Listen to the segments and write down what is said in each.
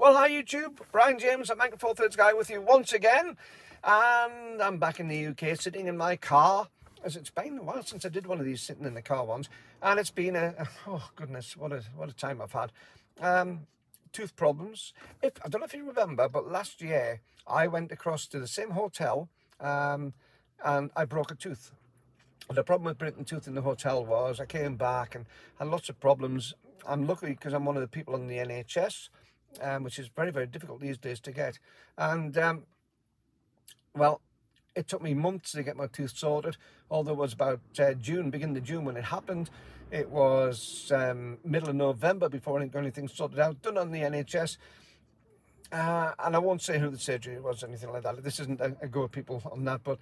Well, hi YouTube, Brian James, I'm Anchor 4/3 guy with you once again, and I'm back in the UK sitting in my car, as it's been a while since I did one of these sitting in the car ones, and it's been oh goodness, what a time I've had. Tooth problems. I don't know if you remember, but last year I went across to the same hotel and I broke a tooth. The problem with breaking tooth in the hotel was I came back and had lots of problems. I'm lucky because I'm one of the people on the NHS, which is very, very difficult these days to get. And, well, it took me months to get my tooth sorted, although it was about beginning of June when it happened. It was middle of November before I got anything sorted out, done on the NHS. And I won't say who the surgery was or anything like that. This isn't a go at people on that, but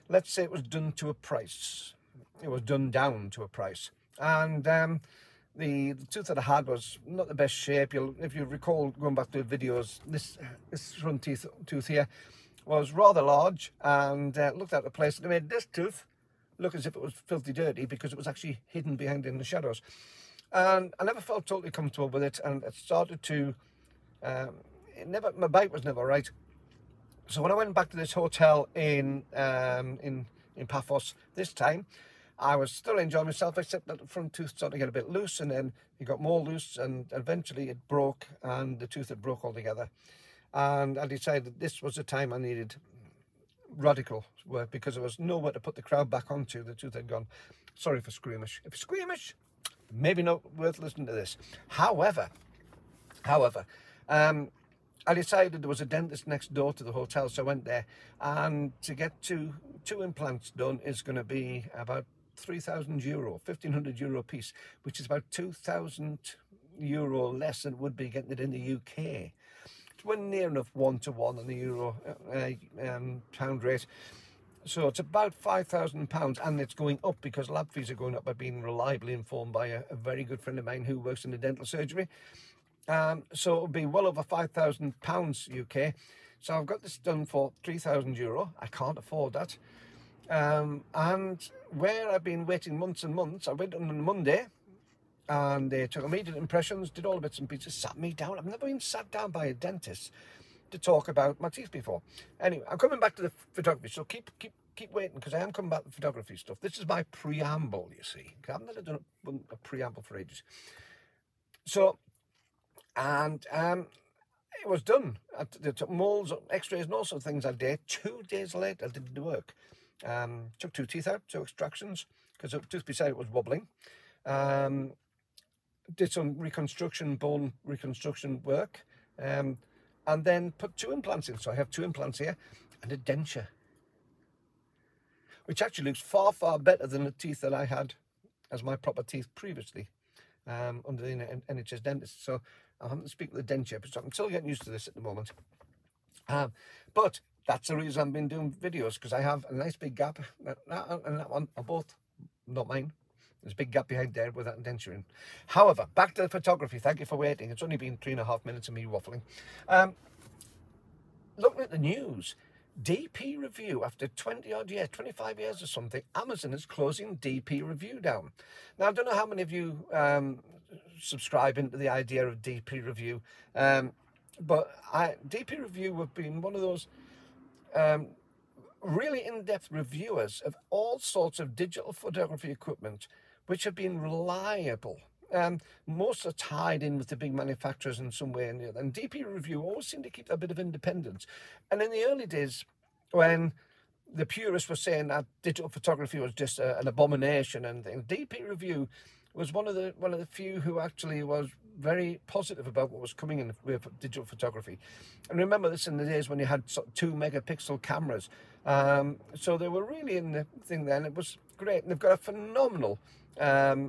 let's say it was done to a price. It was done down to a price. And the tooth that I had was not the best shape. If you recall going back to the videos, this front tooth here was rather large and looked out of place. And it made this tooth look as if it was filthy dirty because it was actually hidden behind in the shadows. And I never felt totally comfortable with it, and it started to my bite was never right. So when I went back to this hotel in Paphos this time, I was still enjoying myself, except that the front tooth started to get a bit loose, and then it got more loose, and eventually it broke, and the tooth had broke altogether. And I decided that this was the time I needed radical work, because there was nowhere to put the crowd back onto. The tooth had gone. Sorry for squeamish. If you're squeamish, maybe not worth listening to this. However, I decided there was a dentist next door to the hotel, so I went there, and to get two implants done is going to be about €3,000, 1,500 euro a piece, which is about €2,000 less than it would be getting it in the UK. We're near enough 1-to-1 on the euro pound rate, so it's about £5,000, and it's going up because lab fees are going up. I've been reliably informed by a very good friend of mine who works in the dental surgery. So it'll be well over £5,000 UK. So I've got this done for €3,000. I can't afford that. And where I've been waiting months and months, I went on Monday and they took immediate impressions, did all the bits and pieces, sat me down. I've never been sat down by a dentist to talk about my teeth before. Anyway, I'm coming back to the photography, so keep waiting, because I am coming back to the photography stuff. This is my preamble, you see. I've never done a preamble for ages. So, and it was done. They took molds, x-rays and all sorts of things that day. 2 days later I did the work. Took 2 teeth out, 2 extractions, because the tooth beside it was wobbling. Did some reconstruction, bone reconstruction work, and then put 2 implants in. So I have 2 implants here and a denture, which actually looks far, far better than the teeth that I had as my proper teeth previously under the NHS dentist. So I'm having to speak with the denture, but I'm still getting used to this at the moment. But that's the reason I've been doing videos, because I have a nice big gap. That and that one are both not mine. There's a big gap behind there with that denture in. However, back to the photography. Thank you for waiting. It's only been 3.5 minutes of me waffling. Looking at the news, DP Review, after 20 odd years, 25 years or something, Amazon is closing DP Review down. Now, I don't know how many of you subscribe into the idea of DP Review, but DP Review have been one of those really in-depth reviewers of all sorts of digital photography equipment, which have been reliable. Most are tied in with the big manufacturers in some way or the other. And DP Review always seemed to keep a bit of independence. And in the early days, when the purists were saying that digital photography was just an abomination and things, DP Review was one of the few who actually was very positive about what was coming in with digital photography. And remember this in the days when you had 2 megapixel cameras. So they were really in the thing then. It was great. And they've got a phenomenal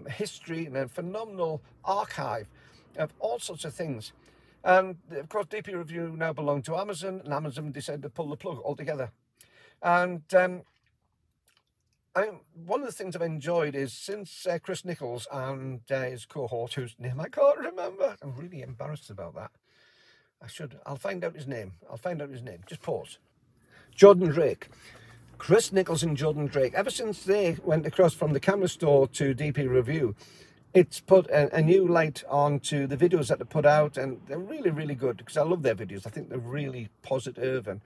history and a phenomenal archive of all sorts of things. And of course, DP Review now belong to Amazon, and Amazon decided to pull the plug altogether. And one of the things I've enjoyed is since Chris Nichols and his cohort, whose name I can't remember, I'm really embarrassed about that. I'll find out his name. Just pause. Jordan Drake. Chris Nichols and Jordan Drake, ever since they went across from the camera store to DP Review, it's put a new light onto the videos that they put out, and they're really, really good, because I love their videos. I think they're really positive and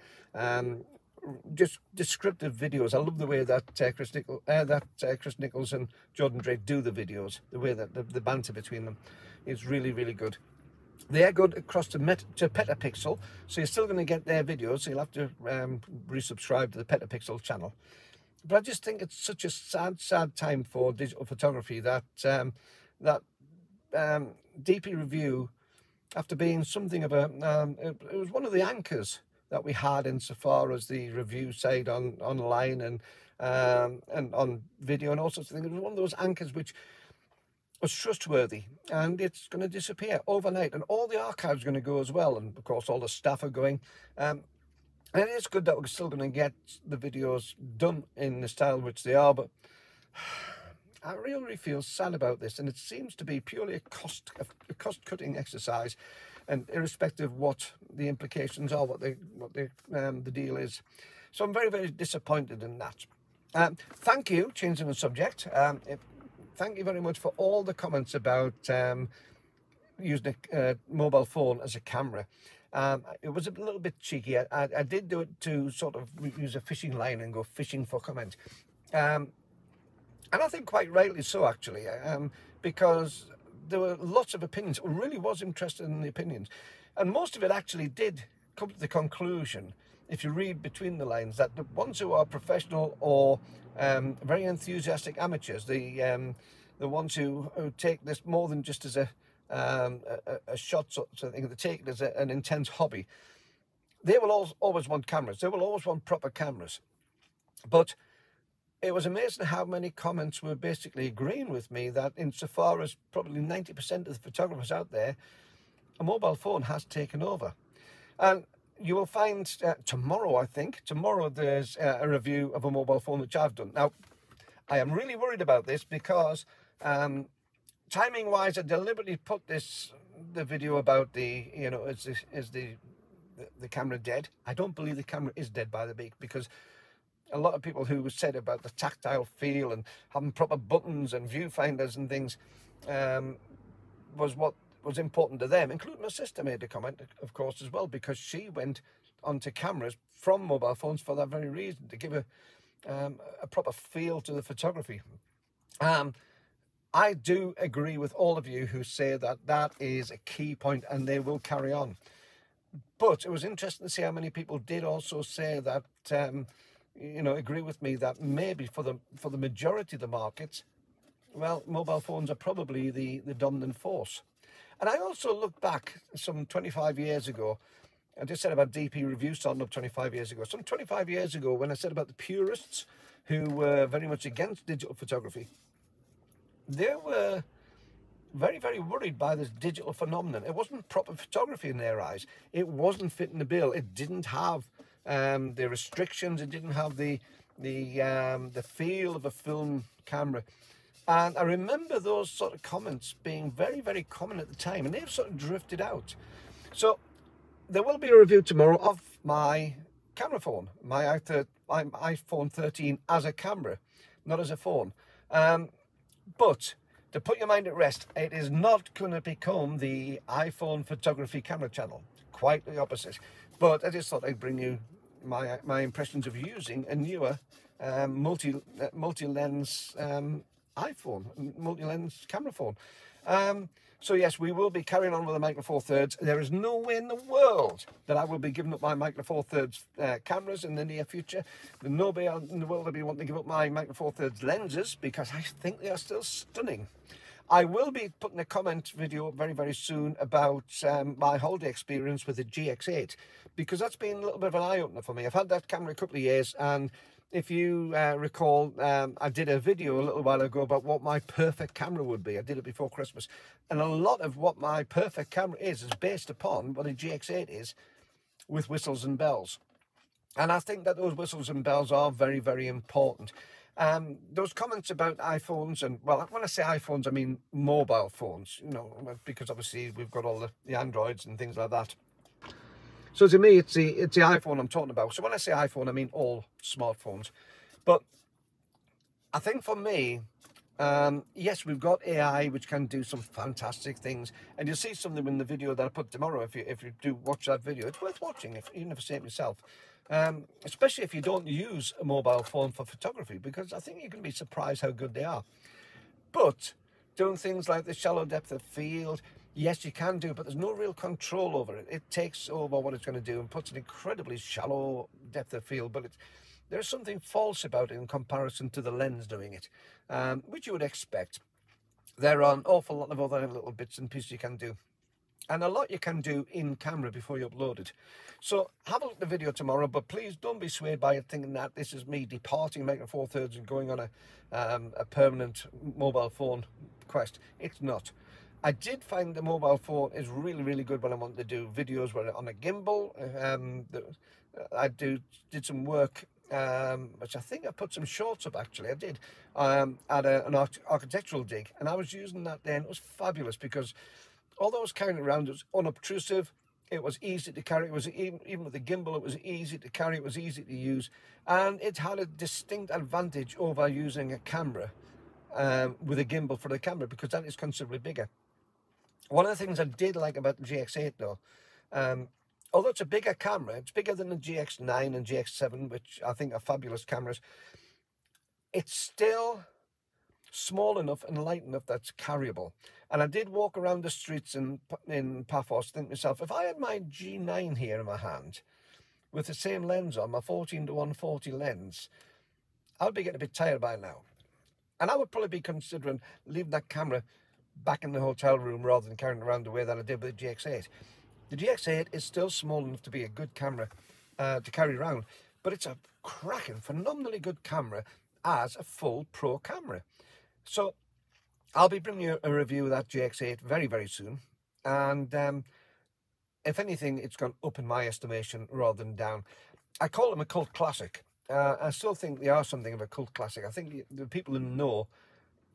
just descriptive videos. I love the way that Chris Nichols and Jordan Drake do the videos. The way that the banter between them is really, really good. They are good across to Petapixel, so you're still going to get their videos. So you'll have to resubscribe to the Petapixel channel. But I just think it's such a sad time for digital photography that DP Review, after being something of a, it was one of the anchors that we had insofar as the review side online and on video and all sorts of things. It was one of those anchors which was trustworthy, and it's going to disappear overnight, and all the archives are going to go as well, and of course all the staff are going. And it is good that we're still going to get the videos done in the style which they are, but I really feel sad about this, and it seems to be purely a cost-cutting exercise, and irrespective of what the implications are, what the deal is. So I'm very, very disappointed in that. Thank you, changing the subject. Thank you very much for all the comments about using a mobile phone as a camera. It was a little bit cheeky. I did do it to sort of use a fishing line and go fishing for comment. And I think quite rightly so, actually, because there were lots of opinions. I really was interested in the opinions. And most of it actually did come to the conclusion, if you read between the lines, that the ones who are professional or very enthusiastic amateurs, the ones who take this more than just as a shot sort of thing, they take it as an intense hobby, they will always want cameras. They will always want proper cameras. But it was amazing how many comments were basically agreeing with me that insofar as probably 90% of the photographers out there, a mobile phone has taken over. And you will find tomorrow, I think, there's a review of a mobile phone which I've done. Now, I am really worried about this because timing-wise, I deliberately put the video about the, is the camera dead? I don't believe the camera is dead by the beak, because a lot of people who said about the tactile feel and having proper buttons and viewfinders and things was what was important to them, including my sister made a comment, of course, as well, because she went onto cameras from mobile phones for that very reason, to give a proper feel to the photography. I do agree with all of you who say that that is a key point, and they will carry on. But it was interesting to see how many people did also say that, agree with me that maybe for the majority of the markets, well, mobile phones are probably the dominant force. And I also look back some 25 years ago. I just said about DP Review starting up 25 years ago. Some 25 years ago, when I said about the purists who were very much against digital photography, they were very, very worried by this digital phenomenon. It wasn't proper photography in their eyes. It wasn't fitting the bill. It didn't have the restrictions. It didn't have the feel of a film camera. And I remember those sort of comments being very, very common at the time, and they've sort of drifted out. So there will be a review tomorrow of my camera phone, my iPhone 13 as a camera, not as a phone. But to put your mind at rest, it is not going to become the iPhone photography camera channel. Quite the opposite. But I just thought I'd bring you my impressions of using a newer multi-lens iPhone, multi-lens camera phone. So yes, we will be carrying on with the Micro Four Thirds. There is no way in the world that I will be giving up my Micro Four Thirds cameras in the near future. There's nobody in the world will be wanting to give up my Micro Four Thirds lenses, because I think they are still stunning. I will be putting a comment video up very, very soon about my holiday experience with the GX8, because that's been a little bit of an eye-opener for me. I've had that camera a couple of years, and if you recall, I did a video a little while ago about what my perfect camera would be. I did it before Christmas. And a lot of what my perfect camera is based upon what a GX8 is, with whistles and bells. And I think that those whistles and bells are very, very important. Those comments about iPhones, and, well, when I say iPhones, I mean mobile phones, because obviously we've got all the Androids and things like that. So to me, it's the iPhone I'm talking about. So when I say iPhone, I mean all smartphones. But I think for me, Yes, we've got AI which can do some fantastic things, and you'll see something in the video that I put tomorrow. If you do watch that video, it's worth watching, if you never see it yourself. Especially if you don't use a mobile phone for photography, because I think you can be surprised how good they are. But doing things like the shallow depth of field, yes, you can do, but there's no real control over it. It takes over what it's going to do and puts an incredibly shallow depth of field, but there's something false about it in comparison to the lens doing it, which you would expect. There are an awful lot of other little bits and pieces you can do, and a lot you can do in camera before you upload it. So have a look at the video tomorrow, but please don't be swayed by it thinking that this is me departing Micro Four Thirds and going on a permanent mobile phone quest. It's not. I did find the mobile phone is really, really good when I want to do videos where on a gimbal. I did some work, which I think I put some shorts up, actually. I did, at an architectural dig, and I was using that then. It was fabulous because although I was carrying it around, it was unobtrusive, it was easy to carry, it was even with the gimbal, it was easy to carry, it was easy to use, and it had a distinct advantage over using a camera with a gimbal for the camera, because that is considerably bigger. One of the things I did like about the GX8 though, although it's a bigger camera, it's bigger than the GX9 and GX7, which I think are fabulous cameras, it's still small enough and light enough that's carryable. And I did walk around the streets in Paphos, think to myself, if I had my G9 here in my hand with the same lens on, my 14-140 lens, I would be getting a bit tired by now. And I would probably be considering leaving that camera back in the hotel room rather than carrying it around the way that I did with the GX8. The GX8 is still small enough to be a good camera to carry around, but it's a cracking, phenomenally good camera as a full pro camera. So I'll be bringing you a review of that GX8 very, very soon. And if anything, it's gone up in my estimation rather than down. I call them a cult classic. I still think they are something of a cult classic. I think the people who know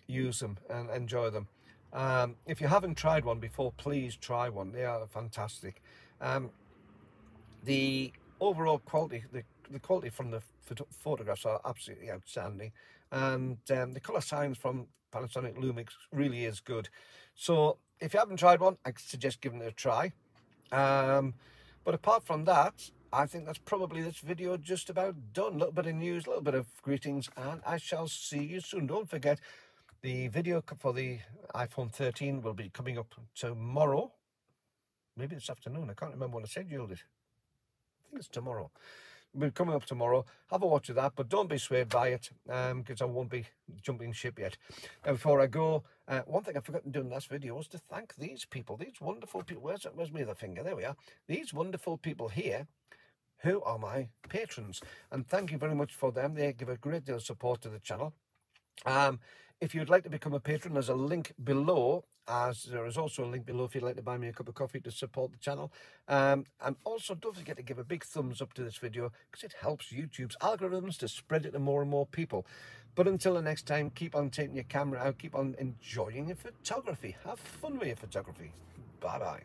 use them and enjoy them. If you haven't tried one before, please try one. They are fantastic. The overall quality, the quality from the photographs are absolutely outstanding, and the color science from Panasonic Lumix really is good. So if you haven't tried one, I suggest giving it a try. But apart from that, I think that's probably this video just about done. A little bit of news, a little bit of greetings, and I shall see you soon. Don't forget, the video for the iPhone 13 will be coming up tomorrow. Maybe this afternoon. I can't remember when I scheduled it. I think it's tomorrow. We're coming up tomorrow. Have a watch of that, but don't be swayed by it, because I won't be jumping ship yet. Now, before I go, one thing I forgot to do in this video was to thank these people, these wonderful people. Where's my other finger? There we are. These wonderful people here who are my patrons, and thank you very much for them. They give a great deal of support to the channel. If you'd like to become a patron, there's a link below, as there is also a link below if you'd like to buy me a cup of coffee to support the channel. And also don't forget to give a big thumbs up to this video, because it helps YouTube's algorithms to spread it to more and more people. But until the next time, keep on taking your camera out, keep on enjoying your photography. Have fun with your photography. Bye-bye.